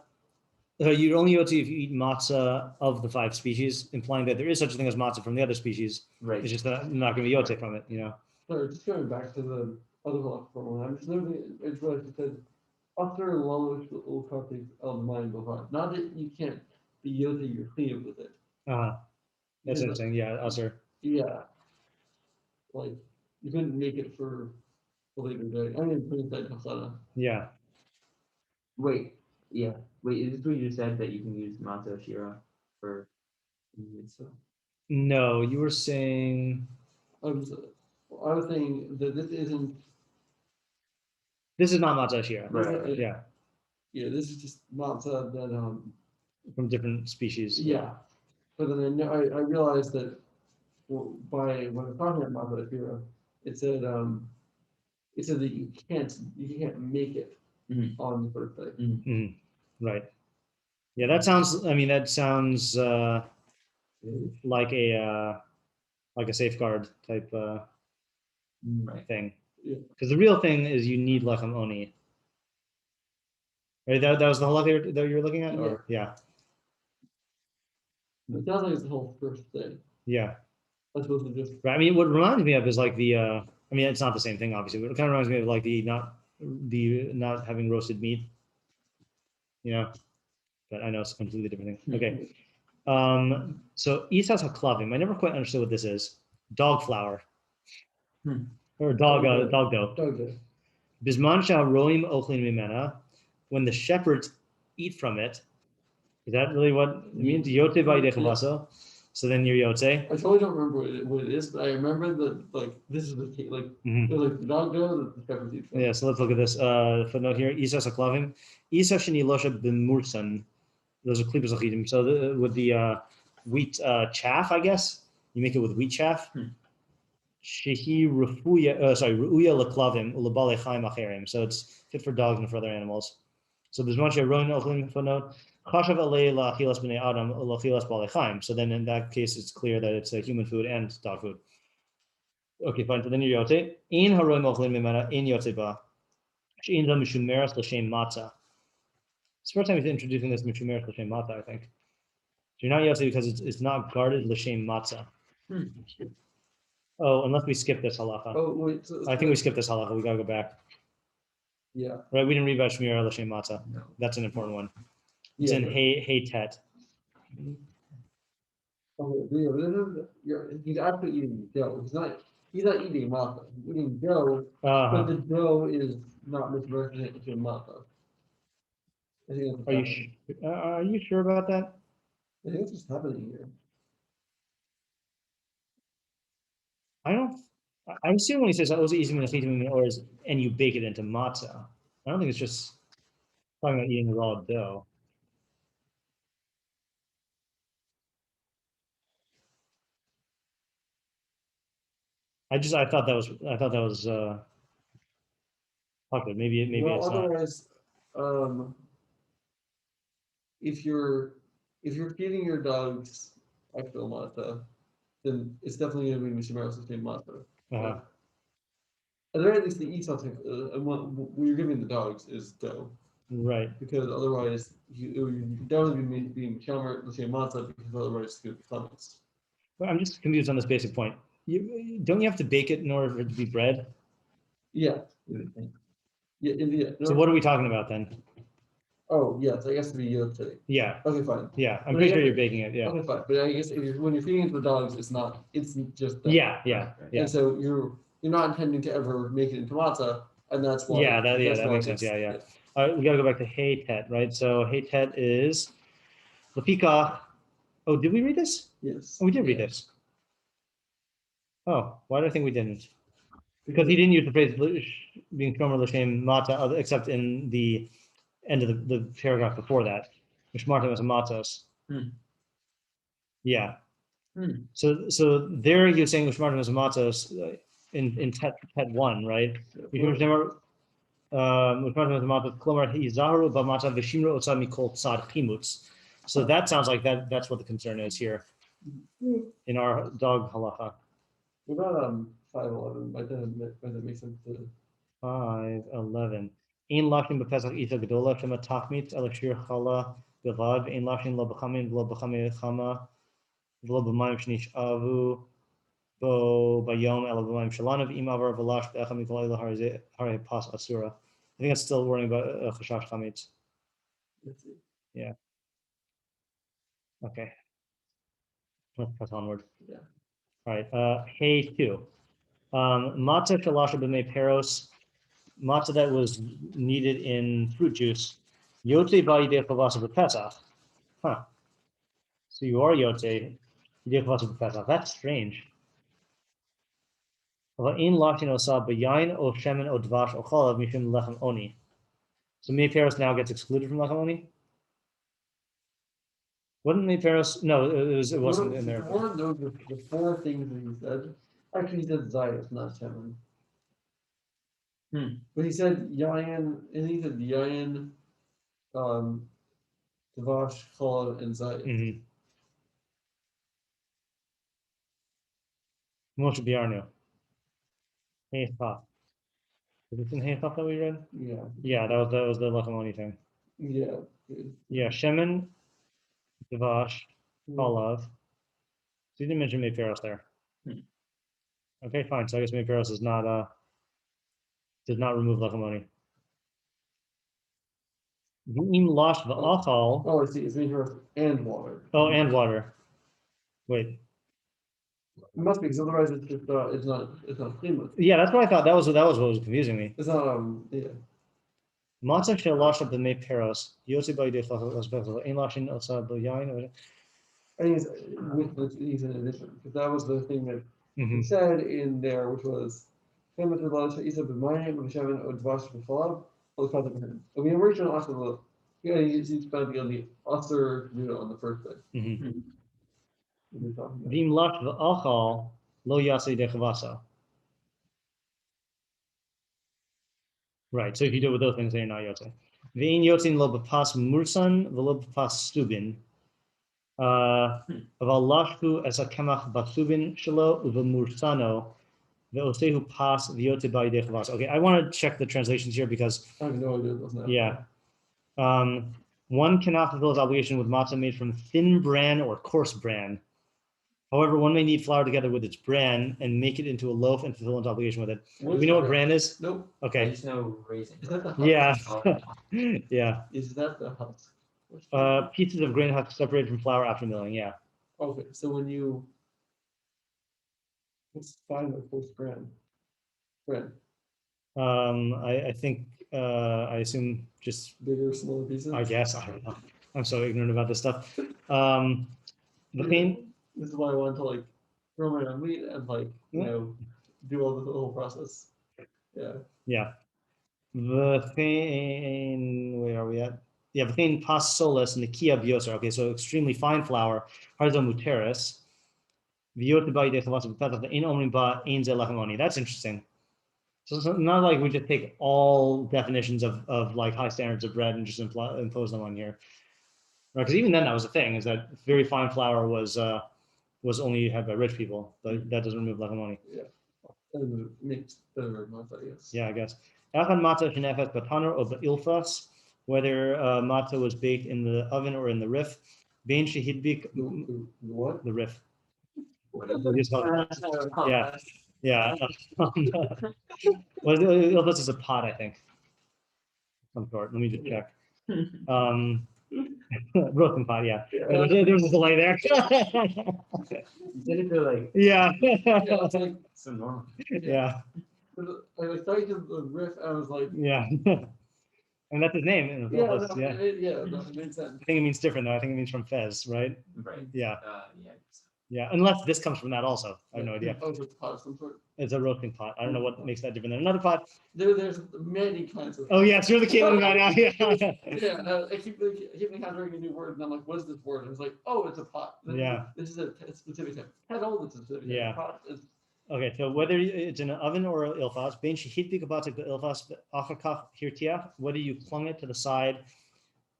you'd only yotze if you eat matzah of the 5 species, implying that there is such a thing as matzah from the other species. Right. It's just that you're not going to be yotze from it, Sorry, just going back to the other one for a moment. I'm just noticing it's right. It says after lalosh ul kartik el mind b'var. Not that you can't be yotze your chiyuv with it. That's Because, interesting. Yeah. Also. Yeah. Like you couldn't make it for a later day. I mean, put it that kasana. Yeah. Wait. Yeah. Wait. Is this what you just said that you can use matzah shira for mitzvah? No, you were saying I was saying that this isn't. this is not matzah shira. Right. Yeah. Yeah, this is just matzah that From different species. Yeah, but then I realized that by when I'm talking about matzah shira, it said that you can't make it on the birthday. Mhm. Right. Yeah, that sounds. I mean, that sounds like a safeguard type Right. thing. Yeah. Because the real thing is you need lechem oni. Right. That was the halakha that you were looking at, or yeah. It sounds like it's the whole first day. Yeah. That's supposed to just. Right. I mean, what reminds me of is like the. I mean, it's not the same thing, obviously, but it kind of reminds me of like the not having roasted meat. But I know it's a completely different thing. Okay. So isas haklavim. I never quite understood what this is. Dog flour. Or dog dough. Okay. Bisman roim ochlin mimena. When the shepherds eat from it, is that really what it means? Yote by dechavasa. So then you're yotze. I totally don't remember what it is, but I remember that like this is the like Mhm. it was like the dog dough that the shepherds eat from. Yeah, so let's look at this footnote here. Isas haklavim. Isa sheni losha b'mursan. Those are klipas achidim. So with the wheat chaff, I guess you make it with wheat chaff. Shehi ruuya leklavim ulabale chaim acherim. So it's fit for dogs and for other animals. So there's much roin ochlim footnote. Chashav alei lachilas b'nei adam lachilas bale chaim. So then in that case, it's clear that it's a human food and dog food. Okay, fine. So then you're yote. In haroim ochlim mimena in yote ba. Shein za mishumeras l'shem matzah. It's the first time he's introducing this mishumeras l'shem matzah, I think. So you're not yote because it's not guarded l'shem matzah. Oh, unless we skip this halacha. Oh wait, so I think we skipped this halacha. We gotta go back. Yeah. Right, we didn't read about Shmir L'Shem Matzah. No. That's an important one. It's Yeah, in but- Hey Tet. Oh, yeah, he's actually eating dough. He's not eating matzah. He's eating dough, but the dough is not misrepresented to matzah. I think that's what's happening. Are you sure about that? I think that's what's happening here. I assume when he says "Oh, easy and you bake it into matzah." I don't think it's just Talking about eating raw dough. I thought that was okay. Maybe well, it's not. otherwise, if you're feeding your dogs actual matzah, then it's definitely going to be mishimaros the same matzah. Uh-huh. At the very least, they eat something. And what you're giving the dogs is dough. Right. Because otherwise, you definitely be mishimaros the same matzah, because otherwise it's going to be chametz. Well, I'm just confused on this basic point. Don't you have to bake it in order for it to be bread? Yeah. Yeah. So what are we talking about then? Oh, yes, I guess to be yote. Yeah. Okay, fine. Yeah, I'm pretty sure you're baking it. Yeah. Okay, fine. But I guess when you're feeding it to the dogs, it's just that. Yeah. And so you're not intending to ever make it into matzah, and that's why. Yeah, that makes sense. Yeah. All right, we got to go back to hey tet, right? So hey tet is Lapika. Oh, did we read this? Yes. Oh, we did read this. Oh, why do I think we didn't? Because he didn't use the phrase being shomer l'shem matzah, except in the end of the paragraph before that, which Martin was a matzos. Yeah. So there you're saying which Martin was a matzos in tet 1, right? Which Martin was a matzos. Klomar hizaharu b'matzah v'shimru otzad mikol tzad chimutz. So that sounds like that's what the concern is here in our dog halacha. What about 5:11? Might that make sense to 5:11. Ein lashim b'pesach isa gedola shema tachmit el shir chala b'vad ein lashim lo b'chamin v'lo b'chamei chama v'lo b'mayim shnish'avu bo bayom el b'mayim shalanav im avar v'lash b'echam mikol ela hare pas asura. I think it's still worrying about chashash chametz. Yeah. Okay. Let's press onward. Yeah. All right. Hey 2. Matzah shalasha b'mei peros. Matzah that was needed in fruit juice. Yote ba'yidei chavasa b'pesach. Huh. So you are yote yidei chavasa b'pesach. That's strange. Va'in lachin osa b'yayin o shemen o dvash o chalav mishum lechem oni. So mei peros now gets excluded from lechem oni? Wasn't mei peros? No, it wasn't in there. One of the 4 things that he said. Actually, he said zayis, not shemen. But he said yayin, and he said yayin, dvash, chalav, and zayis. Moshe Biarnu. Hey Chaf. Is this in Hey Chaf that we read? Yeah. Yeah, that was the lechem oni thing. Yeah. Yeah, shemen, dvash, chalav. So you didn't mention mei peros there. Okay, fine. So I guess mei peros does not remove lechem oni. V'im lash v'achal. Oh, I see. It's mei peros and water. Oh, and water. Wait. It must be, because otherwise it's just it's not clean. Yeah, that's what I thought. That was what was confusing me. It's not yeah. Matzah shelash b'mei peros. Yotze ba'yidei chavasa ein lashin osa b'yayin. I think it's he's in addition, because that was the thing that he said in there, which was I mean, original after yeah, he's found the author on the first day. V'im lash v'achal lo yasei yidei chavasa. Right. So if you do it with those things, then you're not yotze. V'in yotzin lo b'pas mursan v'lo b'pas stubin. Aval lashku es hakemach basubin shelo u'v'mursano ve'osehu pas v'yotze ba'yidei chavasa. Okay, I want to check the translations here because I have no idea what's that. Yeah. One cannot fulfill his obligation with matzah made from thin bran or coarse bran. However, one may knead flour together with its bran and make it into a loaf and fulfill its obligation with it. Do we know what bran is? Nope. Okay. I just know raisin. Is that the Yeah. Oh, Yeah. Is that the husk? Pieces of grain husk separated from flour after milling. Yeah. Okay, so when you let's find the first bran. I think I assume just Bigger, smaller pieces. I guess I don't know. I'm so ignorant about this stuff. The thing. This is why I wanted to like throw it on meat and like do all the whole process. Yeah. Yeah. Where are we at? Yeah, v'chein pas solis nikia bioser. Okay, so extremely fine flour. Harzo muteris. V'yot ba'idei chavasa b'petach ve'ein omrim ba ein ze lechem oni. That's interesting. So it's not like we just take all definitions of like high standards of bread and just impose them on here, right? Because even then that was the thing, is that very fine flour was only had by rich people, but that doesn't remove lechem oni. Yeah. And mixed matzah, yes. Yeah, I guess. Echan matzah shenefet b'tanur or b'ilfas, whether matzah was baked in the oven or in the rif. Bein shehidbik. What? The rif. Yeah. Yeah. Well, ilfas is a pot, I think. Some sort. Let me just check. Roasting pot, yeah. There was a delay there. Did it feel like Yeah. It's like, so normal? Yeah. I was starting to the riff, I was like, Yeah. And that's his name. yeah, Ilfas, that made sense. I think it means different though. I think it means from Fez, right? Right. Yeah. Yeah. Yeah. Unless this comes from that also. I have no idea. Oh, it's a pot of some sort. It's a roasting pot. I don't know what makes that different than another pot. There's many kinds of. Oh yes, you're the Caitlin guy now. Yeah. Yeah, I keep encountering a new word, and I'm like, what is this word? And it's like, oh, it's a pot. Yeah. This is a specific type. Kettle, it's a specific type. Yeah. Pot is. Okay, so whether it's in an oven or an ilfas, ben shehitbik abatik ilfas achakach hirtiach, whether you clung it to the side,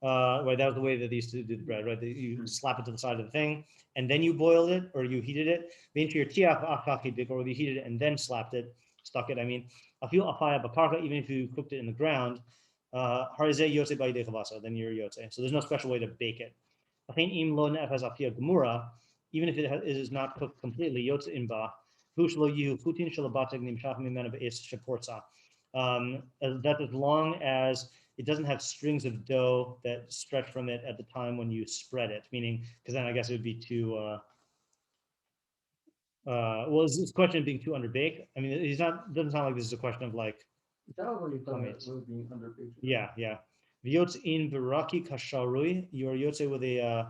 right? That was the way that they used to do the bread, right? You slap it to the side of the thing, and then you boiled it or you heated it. Ben shehirtiach achakach hitbik, or you heated it and then stuck it. I mean, afil afaya bakarka, even if you cooked it in the ground, harizeh yotze ba'idei chavasa, then you're yotze. So there's no special way to bake it. Even if it is not cooked completely, yotze imba. That as long as it doesn't have strings of dough that stretch from it at the time when you spread it, meaning, because then I guess it would be too, well, is this question of being too underbaked? I mean, doesn't sound like this is a question of like, Being underbaked. yeah. V'yotz in baraki kasharui, you're yotze with a,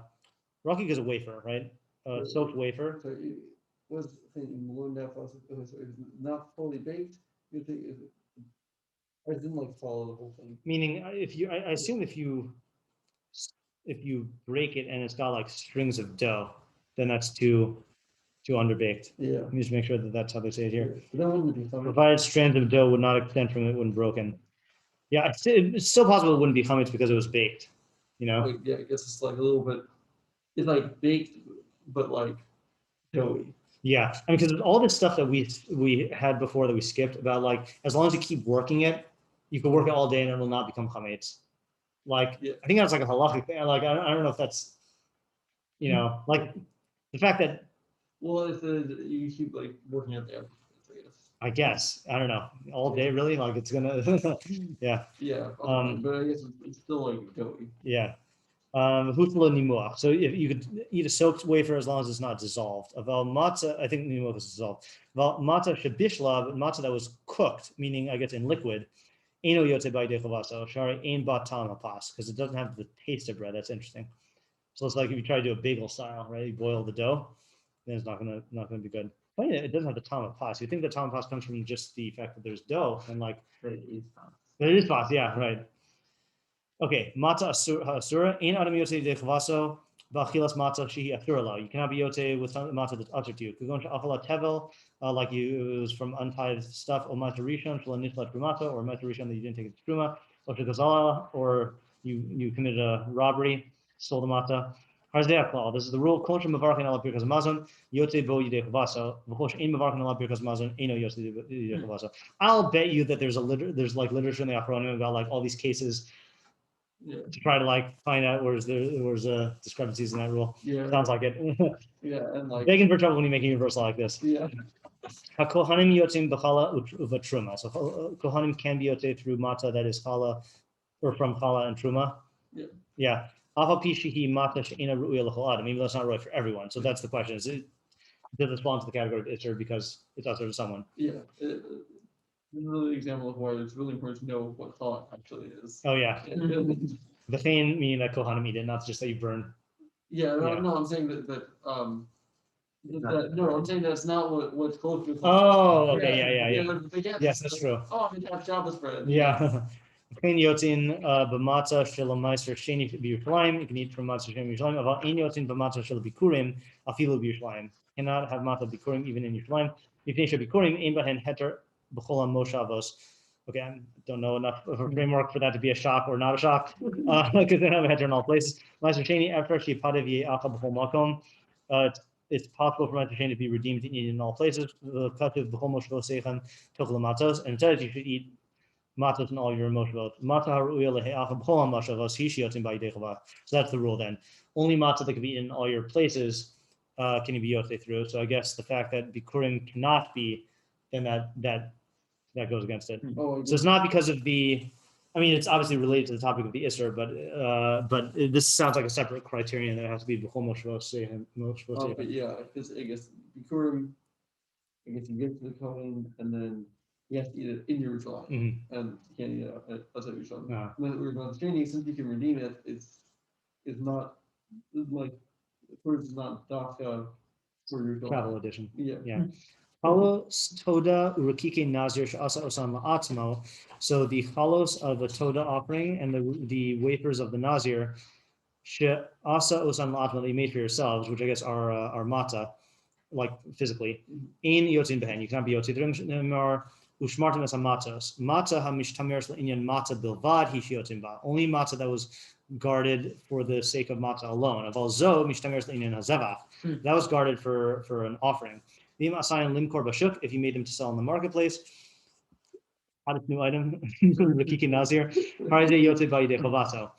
raki is a wafer, right? Soaked wafer. So it was not fully baked. You think I didn't like follow the whole thing. Meaning, I assume if you break it and it's got like strings of dough, then that's too underbaked. Yeah. Let me just make sure that that's how they say it here. That wouldn't be fun. Provided strands of dough would not extend from it when broken. Yeah, it's still possible it wouldn't be chametz because it was baked. You know. Like, yeah, I guess it's like a little bit. It's like baked, but like doughy. Yeah, I mean, because all this stuff that we had before that we skipped about, like, as long as you keep working it, you can work it all day and it will not become chametz. Like, yeah. I think that's like a halachic thing. Like, I don't know if that's, like the fact that. Well, if you keep like working it there, I guess I don't know, all day really. Like it's gonna, yeah. Yeah. But I guess it's still like doughy. Yeah. So if you could eat a soaked wafer as long as it's not dissolved. Aval matzah, I think nimuach is dissolved. Aval matzah shebishla, matzah that was cooked, meaning I guess in liquid. Eno yotze ba'idei chavasa, shari ein ba tam hapas, because it doesn't have the taste of bread. That's interesting. So it's like if you try to do a bagel style, right? You boil the dough, then it's not gonna be good. But yeah, it doesn't have the tam hapas. You think the tam hapas comes from just the fact that there's dough and like. But it is pas. But it is pas, yeah, right. Okay, matzah asura, ein adam yotze de chavaso, ba'achilas matzah shehi asura la. You cannot be yotze with matzah that's uttered to you. Could go into afala tevel, like it was from untied stuff, or matzah rishon, shelo nishlat trumata, or matzah rishon that you didn't take it to truma, or to gazala, or you committed a robbery, stole the matzah. This is the rule. Kol shemavarchin ala birkas hamazon, yotze bo yidei chavaso, v'chol she'ein mavarchin ala birkas hamazon, eino yotze yidei chavaso. I'll bet you that there's like literature in the Achronim about like all these cases. Yeah. To try to like find out where's discrepancies in that rule. Yeah. Sounds like it. Yeah, and like begging for trouble when you make a universal like this. Yeah. Kohanim yotzim b'chala u'v'truma. So kohanim can be yotzei through matzah that is chala or from chala and truma. Yeah. Yeah. Afal pi shehi matzah she'ena ru'uya l'chol adam. Maybe that's not right for everyone. So that's the question: does it fall into the category of itzer because it's usher to someone? Yeah. Another example of why it's really important to know what chala actually is. Oh yeah. The thing meaning that kohanim eat it, not just that you burn. Yeah, no, I'm saying that No, I'm saying that's not what's close to. Oh, okay, yeah. Yeah. Yes, that's true. Oh, I have Shabbos bread. Yeah. Ken yotzin b'matzah shel meiser sheni b'Yerushalayim. You can eat from matzah sheni b'Yerushalayim. Aval ein yotzin b'matzah shel bikurim afilu b'Yerushalayim. Cannot have matzah bikurim even in Yerushalayim. Mipnei shebikurim ein bahen heter b'chol moshavos. Okay, I don't know enough of a framework for that to be a shock or not a shock, because they don't have a heter in all places. Meiser sheni after she padav ye'acha b'chol makom. It's possible for meiser sheni to be redeemed and eaten in all places. Katuv b'chol moshavos seichan tochel matzos, and it says you should eat matzahs in all your moshavot. So that's the rule then. Only matzah that can be eaten in all your places can you be yotzei through. So I guess the fact that bikurim cannot be, then that goes against it. So it's not because of the. I mean, it's obviously related to the topic of the Isser, but this sounds like a separate criterion that has to be b'chol moshavot. But yeah, because I guess bikurim, I guess you get to the Kohen and then. You have to eat it in Yerushalayim, and you can't eat it outside Yerushalayim. Yeah. Then we're understanding since you can redeem it, it's not like first is not dafka for Yerushalayim. Travel edition. Yeah. Halos toda urakike nazir she'asa osan la'atzmo. So the halos of a toda offering and the wafers of the nazir she'asa osan la'atzmo that you made for yourselves, which I guess are matzah, like physically. In yotzin behen, you cannot be yotzin. Ushmartim es hamatzos. Matzah hamishtameres le'inyan matzah bilvad hi shiotzin ba. Only matzah that was guarded for the sake of matzah alone. Aval zo mishtameres le'inyan hazevach. That was guarded for an offering. V'im asayin limkor bashuk, if you made them to sell in the marketplace. Hottest new item, Rakiki Nazir. Harizeh yotzei ba'yidei chovato.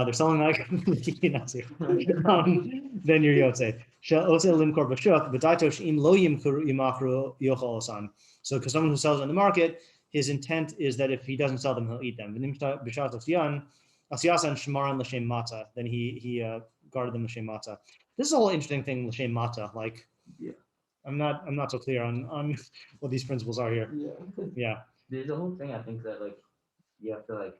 They're selling like Rakiki Nazir. Then you're yotzei. She'oseh limkor bashuk, v'daito she'im lo yimachru yochol osan. So, because someone who sells on the market, his intent is that if he doesn't sell them, he'll eat them. Then he guarded them l'shem matzah. This is a whole interesting thing, l'shem matzah. Like, yeah, I'm not so clear on what these principles are here. Yeah. There's a whole thing I think that like you have to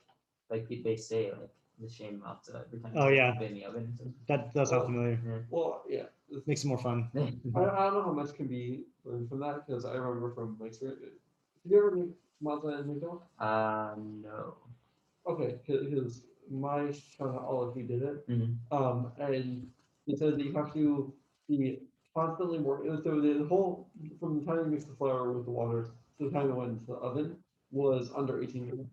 like they say like l'shem matzah every time. Oh yeah. In the oven. That sounds familiar. Yeah. Well, yeah. Makes it more fun. I don't know how much can be learned from that because I remember from my experience. Did you ever make matzah and mikvah? No. Okay, because my shana olive, he did it. And it says that you have to be constantly working. So the whole from the time you mix the flour with the water to the time it went into the oven was under 18 minutes.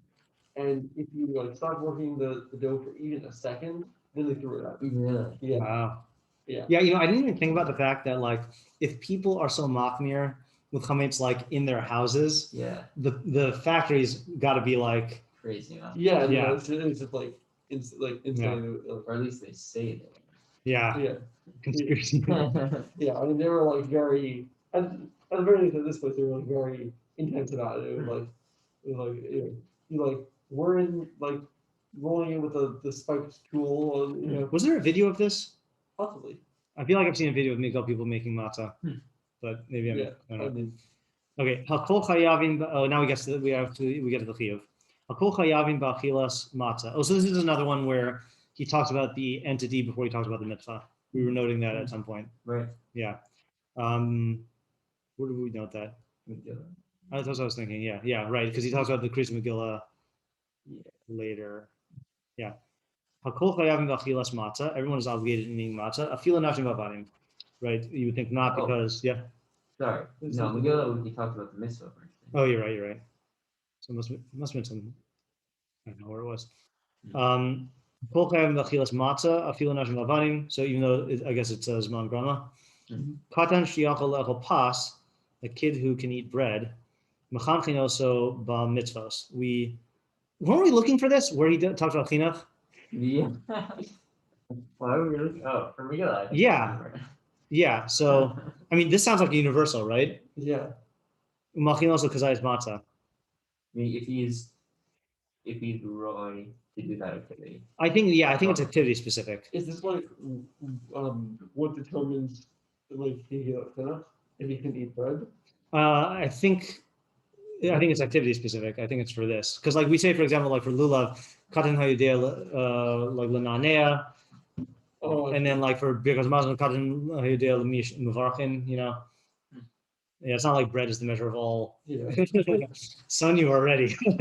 And if you like stop working the dough for even a second, then they threw it out. Really? Yeah. Wow. Yeah. Yeah, I didn't even think about the fact that like if people are so machmir with chametz like in their houses, Yeah. the factories got to be like Crazy, huh? Yeah. Yeah. No, it's just like insane. Or at least they say that. Yeah. conspiracy. Yeah. I mean, they were like very, at the very least at this place, they were like very intense about it. It was like you like we're in like rolling in with the spiked tool. Was there a video of this? Possibly. I feel like I've seen a video of Miguel people making matzah, but maybe I don't know. I mean, Okay, hakol chayavin. Oh, now we get to the chiyuv. Hakol chayavin ba'achilas matzah. Oh, so this is another one where he talks about the entity before he talks about the mitzvah. We were noting that at some point. Right. Yeah. Where did we note that? That's what I was thinking. Yeah, right. Because he talks about the Kriyas Megillah later. Yeah. Hakol chayavin ba'achilas matzah. Everyone is obligated in eating matzah. Afila nafshim b'avadim. Right. You would think not because Sorry. No, Megillah, he talked about the mitzvah first. Oh, you're right. So it must have been some. I don't know where it was. Kol chayavim b'achilas matzah. Afila nafshim b'avadim. So even though I guess it says man grama. Katan sheyachol le'echol pas. A kid who can eat bread. Mechanchin also ba mitzvahs. Weren't we looking for this? Where he talks about chinuch? Yeah. Why are we really? Oh, for Megillah. Yeah. So I mean, this sounds like universal, right? yeah. Machin also kazayis matzah. I mean, if he's wrong to do that activity. I think it's activity specific. Is this like what determines like if he can eat bread? I think it's activity specific. I think it's for this because, like we say, for example, like for lulav, katan hayudea like lananea. And then like for because Muslim cousin Muvarkin, you know. Yeah, it's not like bread is the measure of all. Yeah. Son, you already. It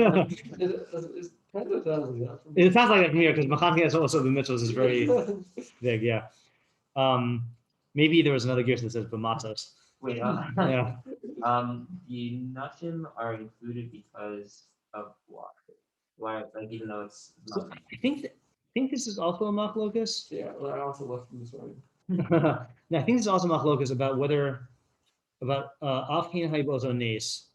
kind of sounds like that. It sounds like that from here because Machanki has also the mitzvahs is very big. Yeah. Maybe there was another gear that says b'matzos. Wait, Yeah. the nashim are included because of why? Why, like, even though it's So I think this is also a machlokus. Yeah, well, I also left from this one. No, I think this is also machlokus about whether afkin haybozo nes,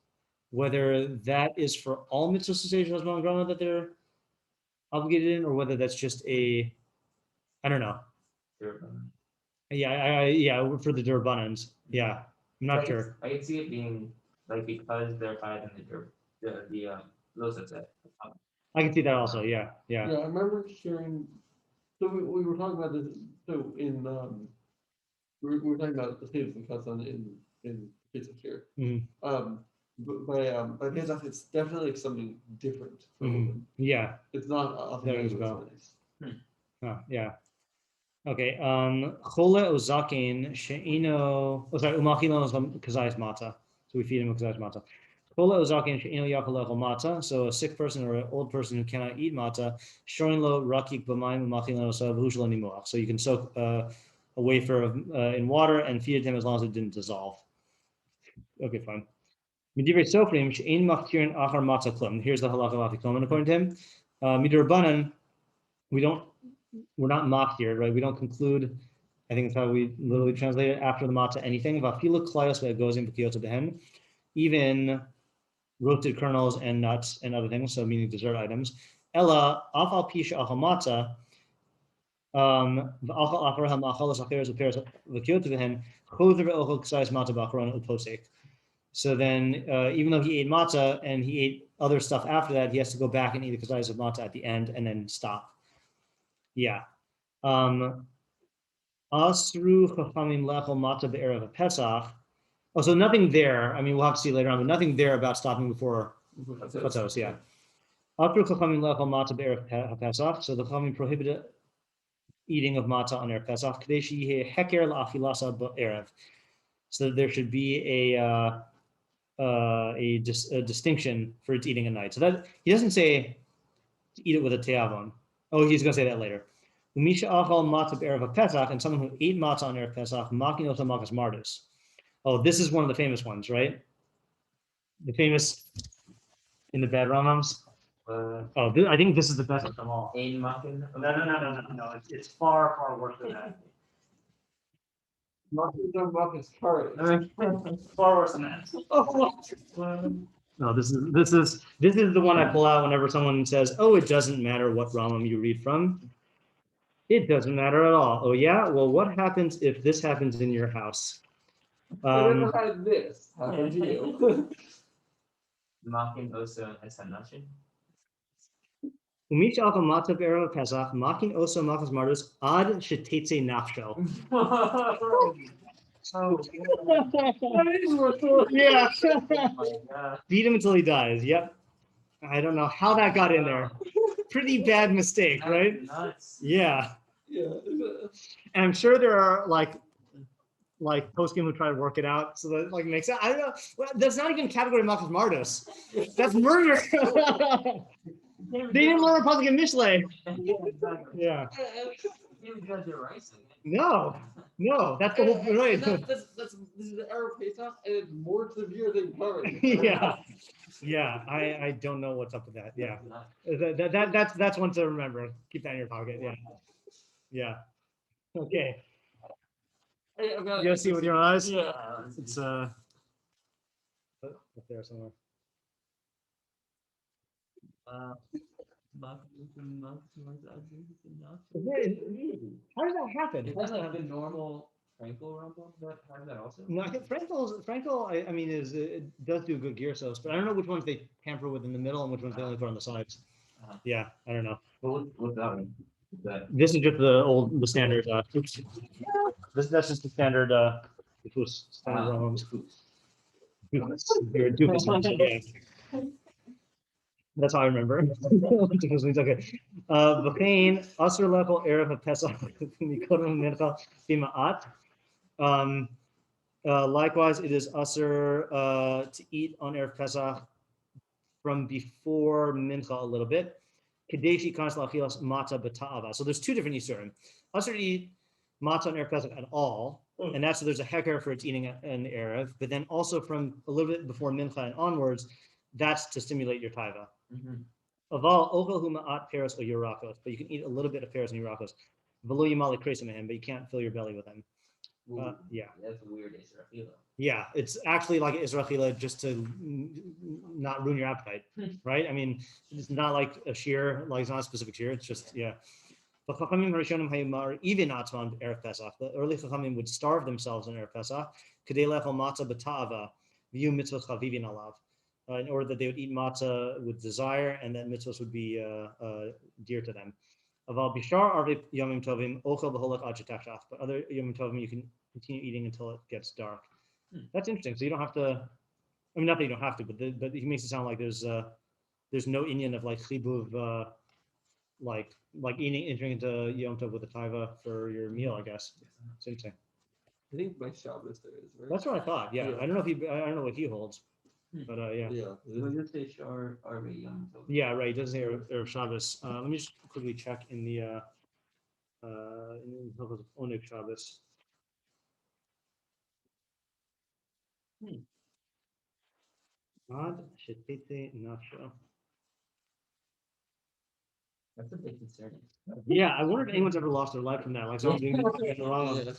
whether that is for all mitzvahs to say Shazman Grama that they're obligated in, or whether that's just I don't know. Yeah, for the Durbanans. Yeah, I'm not sure. I can see it being like because they're higher than the lows of that. I can see that also. Yeah. Yeah, I remember sharing. So we were talking about this. So in we were talking about the state of the cousin in kids here. By Pesach, it's definitely something different for women. Yeah. It's not There as well. Nice. Oh, yeah. Okay. Chole ozakin she'ino. Oh, sorry. Umachilon kazayis matzah. So we feed him kazayis matzah. Chole ozakin she'ino yakol lechol matzah. So a sick person or an old person who cannot eat matzah, shorin lo rakik b'mayim umachilon osav v'hush lo nimuach. So you can soak a wafer in water and feed it to him as long as it didn't dissolve. Okay, fine. Midivrei sofrim she'ein machkirin achar matzah klum. Here's the halakha of Afikoman according to him. Midrabanan, we're not mocked here, right? We don't conclude. I think that's how we literally translate it after the matzah anything. Vafila klayos ve'gozim v'kiyot behen, even roasted kernels and nuts and other things. So meaning dessert items. Ella afal pisha achal matzah. V'achal achar ha'machalos acheres v'peres v'kiyot behen choder ve'ochel ksayis matzah b'achron u'posek. So then, even though he ate matzah and he ate other stuff after that, he has to go back and eat the ksayis of matzah at the end and then stop. Yeah. Asru chachamim lechol matzah be'erev Pesach. Oh, so nothing there. I mean, we'll have to see later on, but nothing there about stopping before Chatzos. Yeah. Asru chachamim lechol matzah be'erev Pesach. So the chachamim prohibited eating of matzah on erev Pesach. Kadei sheyeh heker la'afilasa be'erev. So there should be a distinction for its eating at night. So that he doesn't say to eat it with a te'avon. Oh, he's going to say that later. Umisha achal matzah be'erev Pesach, and someone who ate matzah on erev Pesach, makin oto makas mardus. Oh, this is one of the famous ones, right? The famous in the bad Rambams. I think this is the best of them all. Ein makin. No. It's far worse than that. Far worse than that. No, this is the one I pull out whenever someone says, "Oh, it doesn't matter what Rambam you read from. It doesn't matter at all." Oh yeah, well, what happens if this happens in your house? I never had this happen to you. Makin also has nashim. Umish alka matzah be'erev Pesach, makin oso makas mardus ad shetetze nafsho. Yeah. Beat him until he dies. Yep. I don't know how that got in there. Pretty bad mistake, right? Nuts. Yeah. Yeah. And I'm sure there are like post-game who try to work it out so that like makes sense. I don't know. Well, that's not even category of Malchus Mardus. That's murder. They didn't learn Republic and Mishle. Yeah. No, that's the whole point. Right. This is the Arab Pesach, and it's more severe than current. Yeah. I don't know what's up with that. Yeah. That's one to remember. Keep that in your pocket. Yeah. Okay. You gotta see it with your eyes. Yeah. It's up there somewhere. How does that happen? It doesn't have the normal Frankel Rambam that have that also. No, I think Frankel. I mean, it does do good gear soaps, but I don't know which ones they tamper with in the middle and which ones they only put on the sides. Yeah, I don't know. What's that one? This is just the standard. That's just the standard. It was standard Rambams. Yeah. That's how I remember. Okay. V'chein asur lechol erev haPesach mikodem mincha b'ma'at. Likewise, it is asur to eat on erev Pesach from before mincha a little bit. Kadeshi kanas lachilas matzah b'ta'ava. So there's two different isurim. Asur to eat matzah on erev Pesach at all, and that's so there's a heker for its eating an erev. But then also from a little bit before mincha and onwards, that's to stimulate your taiva. Aval ochel hu ma'at peros or yurakos, but you can eat a little bit of peros and yurakos. V'lo yimali kresim but you can't fill your belly with them. Yeah. That's a weird Israel. Yeah, it's actually like Israel just to not ruin your appetite, right? I mean, it's not like a shiur, like it's not a specific shiur. It's just the early chachamim would starve themselves on erev Pesach, in order that they would eat matzah with desire, and that mitzvahs would be dear to them. But other yomim tovim you can continue eating until it gets dark. That's interesting. So you don't have to. I mean, not that you don't have to, but he makes it sound like there's no iyun of like chibuv, like entering into Yom Tov with a taiva for your meal. I guess it's interesting. I think by Shabbos there is, right? That's what I thought. Yeah, I don't know what he holds, but yeah. Will you say shor or Yom Tov? Yeah, right. It doesn't say Erev Shabbos. Let me just quickly check in the Hilchos Oneg Shabbos. Ad shetete nafsho. That's a bit concerning. Yeah, I wonder if anyone's ever lost their life from that. Like someone doing the wrong.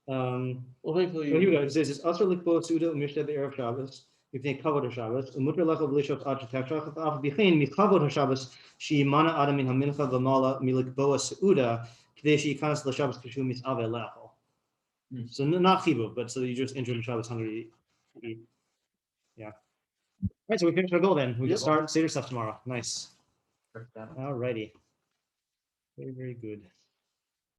Well, thankfully, here we go. It says it's asur likbo suda umishte be'erev Shabbos. If they cover the Shabbos, umuter lecha v'lishot ad shetechach af b'chein mikavod haShabbos she'imana adam min hamincha v'mala milikbo suda k'dei she'ikanas l'Shabbos kishu mitzave lechol. So not chibuv, but so you just enter the Shabbos hungry to eat. Yeah. All right, so we finished our goal then. We can start seder stuff tomorrow. Nice. All righty. Very, very good.